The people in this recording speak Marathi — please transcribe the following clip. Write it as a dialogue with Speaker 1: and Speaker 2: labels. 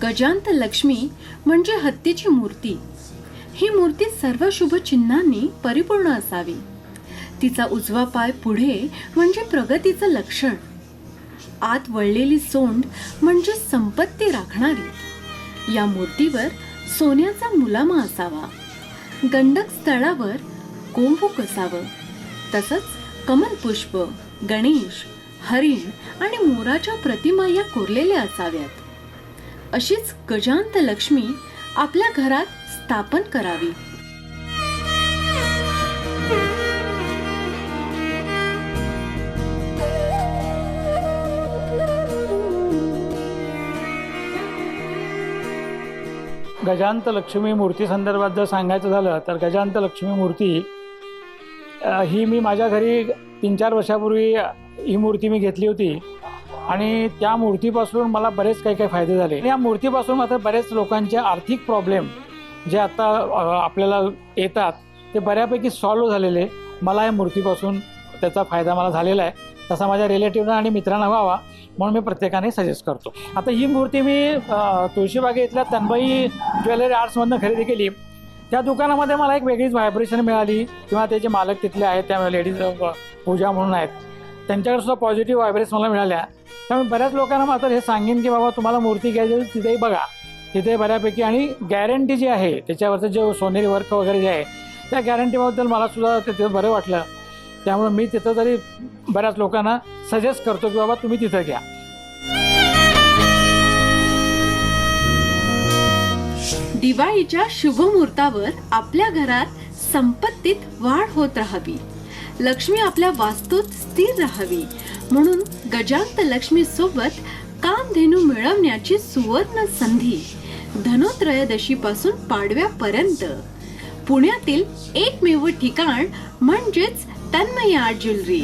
Speaker 1: गजांत लक्ष्मी म्हणजे हत्तीची मूर्ती. ही मूर्ती सर्व शुभ चिन्हांनी परिपूर्ण असावी. तिचा उजवा पाय पुढे म्हणजे प्रगतीचं लक्षण. आत वळलेली सोंड म्हणजे संपत्ती राखणारी. या मूर्तीवर सोन्याचा मुलामा असावा. गंडक स्थळावर गोमुख असावं. तसंच कमलपुष्प, गणेश, हरिण आणि मोराच्या प्रतिमा या कोरलेल्या असाव्यात. अशीच गजांत लक्ष्मी आपल्या घरात स्थापन करावी.
Speaker 2: गजांत लक्ष्मी मूर्ती संदर्भात जर सांगायचं झालं तर गजांत लक्ष्मी मूर्ती ही मी माझ्या घरी 3-4 वर्षापूर्वी ही मूर्ती मी घेतली होती आणि त्या मूर्तीपासून मला बरेच काही फायदे झाले. या मूर्तीपासून मात्र बरेच लोकांचे आर्थिक प्रॉब्लेम जे आता आपल्याला येतात ते बऱ्यापैकी सॉल्व्ह झालेले. मला या मूर्तीपासून त्याचा फायदा मला झालेला आहे. तसा माझ्या रिलेटिव्हना आणि मित्रांना व्हावा म्हणून मी प्रत्येकाने सजेस्ट करतो. आता ही मूर्ती मी तुळशीबागे इथल्या तन्मयी ज्वेलरी आर्ट्समधून खरेदी केली. त्या दुकानामध्ये मला एक वेगळीच व्हायब्रेशन मिळाली किंवा त्याचे मालक तिथले आहेत, त्या लेडीज पूजा म्हणून आहेत, त्यांच्याकडे सुद्धा पॉझिटिव्ह व्हायब्रेशन मला मिळाल्या. त्यामुळे बऱ्याच लोकांना मात्र हे सांगेन की बाबा तुम्हाला मूर्ती घ्यायची तिथेही बघा, तिथे बऱ्यापैकी आणि गॅरंटी जी आहे त्याच्यावरचं जे सोनेरी वर्क वगैरे जे आहे त्या गॅरंटीबद्दल मला सुद्धा तिथे बरं वाटलं. त्यामुळे मी तिथं तरी बऱ्याच लोकांना सजेस्ट करतो की बाबा तुम्ही तिथं घ्या.
Speaker 1: दिवाळीच्या शुभ मुहूर्तावर आपल्या घरात संपत्तीत वाढ होत राहावी, लक्ष्मी आपल्या वास्तूत स्थिर राहावी म्हणून गजांत लक्ष्मी सोबत कामधेनू मिळवण्याची सुवर्ण संधी. धनोत्रयोदशी पासून पाडव्यापर्यंत पुण्यातील एकमेव ठिकाण म्हणजेच तन्मयी आर्ट ज्वेलरी.